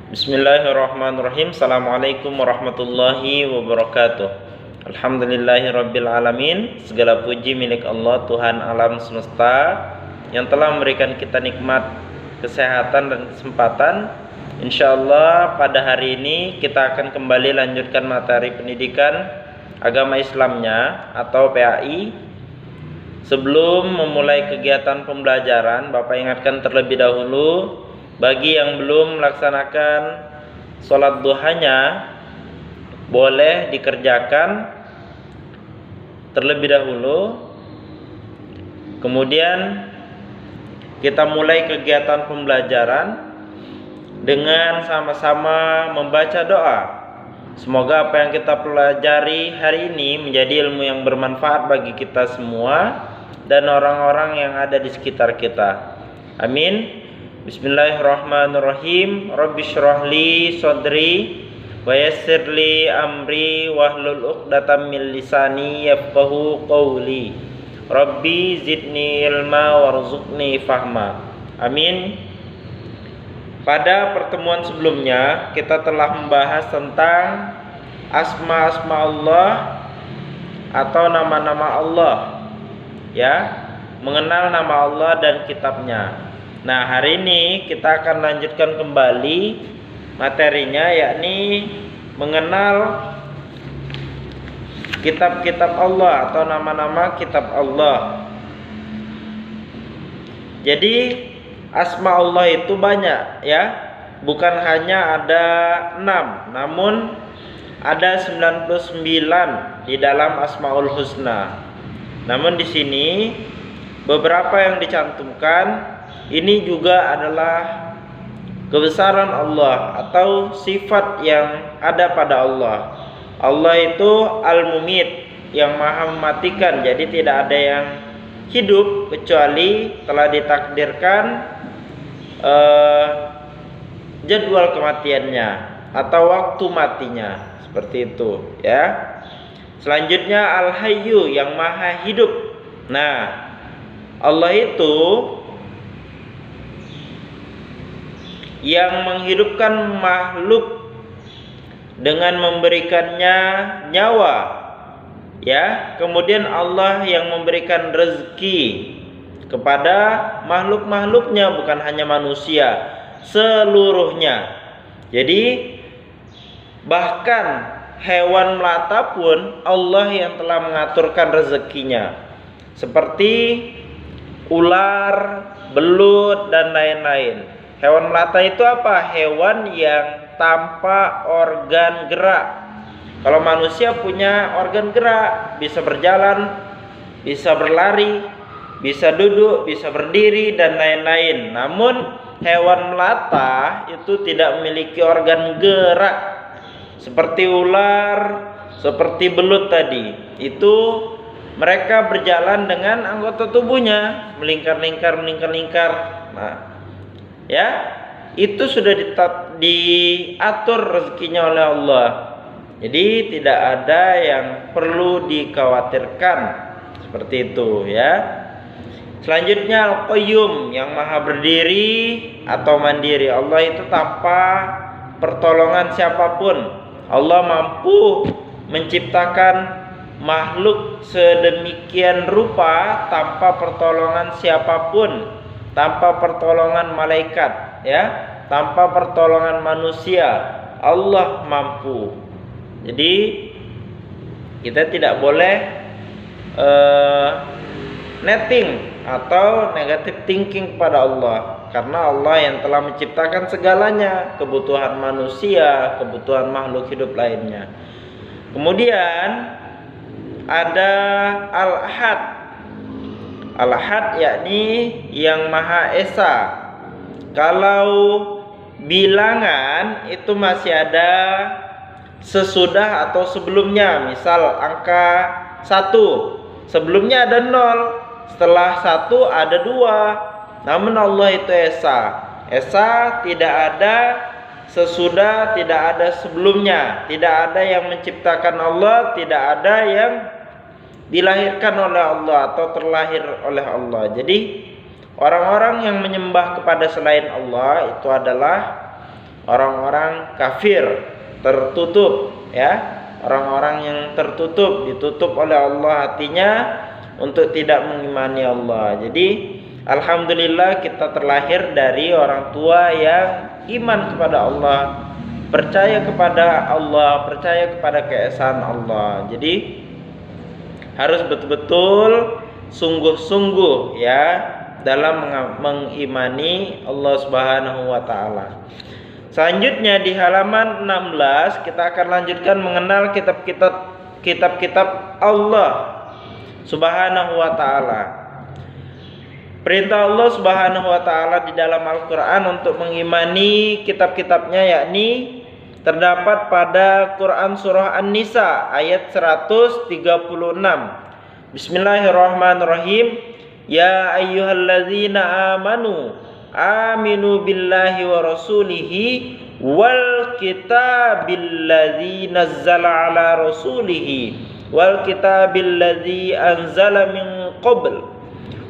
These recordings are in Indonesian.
Bismillahirrahmanirrahim. Assalamualaikum warahmatullahi wabarakatuh. Alhamdulillahirabbil alamin. Segala puji milik Allah, Tuhan alam semesta, yang telah memberikan kita nikmat kesehatan dan kesempatan. Insyaallah pada hari ini kita akan kembali lanjutkan materi pendidikan agama Islamnya atau PAI. Sebelum memulai kegiatan pembelajaran, Bapak ingatkan terlebih dahulu, bagi yang belum melaksanakan sholat duhanya, boleh dikerjakan terlebih dahulu. Kemudian kita mulai kegiatan pembelajaran dengan sama-sama membaca doa. Semoga apa yang kita pelajari hari ini menjadi ilmu yang bermanfaat bagi kita semua dan orang-orang yang ada di sekitar kita. Amin. Bismillahirrahmanirrahim. Rabbi shrahli sodri wa yassirli amri wahlul uqdatam min lisani yafqahu qawli. Rabbi zidni ilma warzuqni fahma. Amin. Pada pertemuan sebelumnya kita telah membahas tentang asma-asma Allah atau nama-nama Allah, ya, mengenal nama Allah dan kitabnya. Nah, hari ini kita akan lanjutkan kembali materinya, yakni mengenal kitab-kitab Allah atau nama-nama kitab Allah. Jadi asma Allah itu banyak, ya. Bukan hanya ada 6, namun ada 99 di dalam Asmaul Husna. Namun di sini beberapa yang dicantumkan ini juga adalah kebesaran Allah atau sifat yang ada pada Allah. Allah itu Al-Mumit, yang maha mematikan. Jadi tidak ada yang hidup kecuali telah ditakdirkan jadwal kematiannya atau waktu matinya, seperti itu, ya. Selanjutnya Al-Hayyu, yang maha hidup. Nah, Allah itu yang menghidupkan makhluk dengan memberikannya nyawa, ya. Kemudian Allah yang memberikan rezeki kepada makhluk-makhluknya, bukan hanya manusia, seluruhnya. Jadi bahkan hewan melata pun Allah yang telah mengaturkan rezekinya, seperti ular, belut, dan lain-lain. Hewan melata itu apa? Hewan yang tanpa organ gerak. Kalau manusia punya organ gerak, bisa berjalan, bisa berlari, bisa duduk, bisa berdiri, dan lain-lain. Namun hewan melata itu tidak memiliki organ gerak, seperti ular, seperti belut tadi. Itu mereka berjalan dengan anggota tubuhnya, melingkar-lingkar. Nah, ya, itu sudah diatur rezekinya oleh Allah. Jadi tidak ada yang perlu dikhawatirkan, seperti itu, ya. Selanjutnya Al-Qayyum, yang maha berdiri atau mandiri. Allah itu tanpa pertolongan siapapun. Allah mampu menciptakan makhluk sedemikian rupa tanpa pertolongan siapapun, tanpa pertolongan malaikat, ya, tanpa pertolongan manusia. Allah mampu. Jadi kita tidak boleh netting atau negative thinking pada Allah, karena Allah yang telah menciptakan segalanya, kebutuhan manusia, kebutuhan makhluk hidup lainnya. Kemudian ada Al-Ahad. Al-Ahad yakni yang Maha Esa. Kalau bilangan itu masih ada sesudah atau sebelumnya. Misal angka 1, sebelumnya ada 0, setelah 1 ada 2. Namun Allah itu Esa. Esa tidak ada sesudah, tidak ada sebelumnya. Tidak ada yang menciptakan Allah, tidak ada yang dilahirkan oleh Allah atau terlahir oleh Allah. Jadi orang-orang yang menyembah kepada selain Allah itu adalah orang-orang kafir, tertutup ya. Orang-orang yang tertutup, ditutup oleh Allah hatinya untuk tidak mengimani Allah. Jadi alhamdulillah kita terlahir dari orang tua yang iman kepada Allah, percaya kepada Allah, percaya kepada keesaan Allah. Jadi harus betul-betul sungguh-sungguh ya dalam mengimani Allah Subhanahu wa taala. Selanjutnya di halaman 16 kita akan lanjutkan mengenal kitab-kitab Allah Subhanahu wa taala. Perintah Allah Subhanahu wa taala di dalam Al-Qur'an untuk mengimani kitab-kitabnya, yakni terdapat pada Quran surah An-Nisa ayat 136. Bismillahirrahmanirrahim. Ya ayyuhalladzina amanu aminu billahi wa rasulihi wal kitabil ladzi nazzala ala rasulihi wal kitabil ladzi anzala min qabl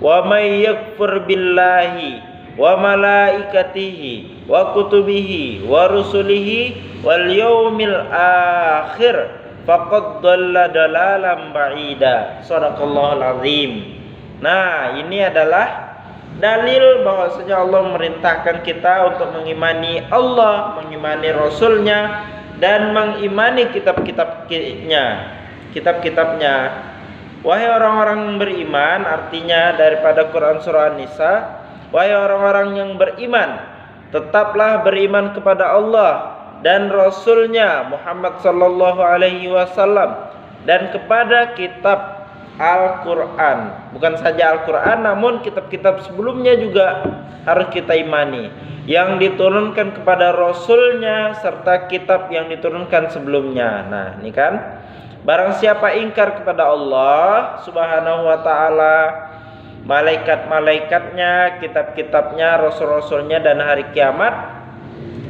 wa may yakfur billahi wa malaikatihi wa kutubihi wa rusulihi wal yaumil akhir faqad dhalla dalalan ba'ida. Shadaqallahul azim. Nah, ini adalah dalil bahwasanya Allah memerintahkan kita untuk mengimani Allah, mengimani Rasulnya, dan mengimani kitab-kitabnya. Wahai orang-orang yang beriman, artinya daripada Quran surah An-Nisa, wahai orang-orang yang beriman, tetaplah beriman kepada Allah dan Rasulnya Muhammad sallallahu alaihi wasallam, dan kepada kitab Al-Quran. Bukan saja Al-Quran, namun kitab-kitab sebelumnya juga harus kita imani, yang diturunkan kepada Rasulnya serta kitab yang diturunkan sebelumnya. Nah, ini kan, barang siapa ingkar kepada Allah Subhanahu wa ta'ala, malaikat-malaikatnya, kitab-kitabnya, rasul-rasulnya, dan hari kiamat,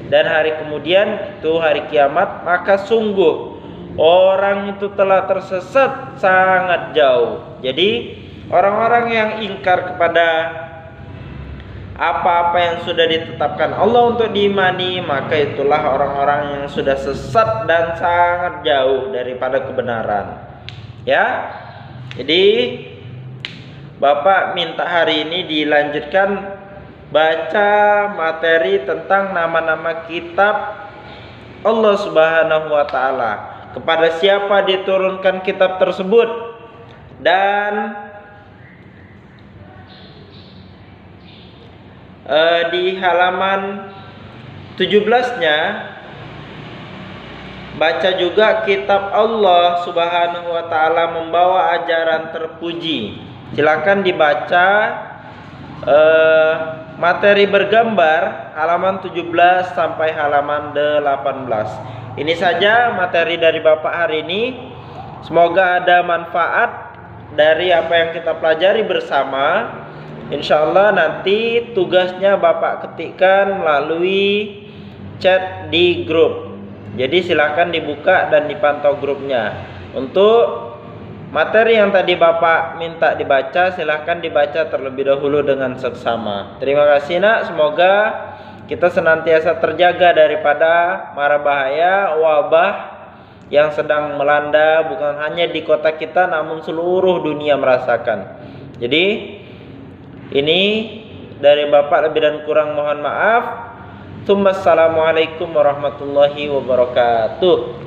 dan hari kemudian itu hari kiamat, maka sungguh orang itu telah tersesat sangat jauh. Jadi orang-orang yang ingkar kepada apa-apa yang sudah ditetapkan Allah untuk diimani, maka itulah orang-orang yang sudah sesat dan sangat jauh daripada kebenaran. Ya. Jadi Bapak minta hari ini dilanjutkan baca materi tentang nama-nama kitab Allah Subhanahu wa taala, kepada siapa diturunkan kitab tersebut, dan di halaman 17-nya baca juga kitab Allah Subhanahu wa taala membawa ajaran terpuji. Silakan dibaca materi bergambar halaman 17 sampai halaman 18. Ini saja materi dari Bapak hari ini. Semoga ada manfaat dari apa yang kita pelajari bersama. Insya Allah nanti tugasnya Bapak ketikkan melalui chat di grup. Jadi silakan dibuka dan dipantau grupnya. Untuk materi yang tadi Bapak minta dibaca, silakan dibaca terlebih dahulu dengan seksama. Terima kasih nak. Semoga kita senantiasa terjaga daripada mara bahaya wabah yang sedang melanda bukan hanya di kota kita, namun seluruh dunia merasakan. Jadi ini dari Bapak, lebih dan kurang mohon maaf. Assalamualaikum warahmatullahi wabarakatuh.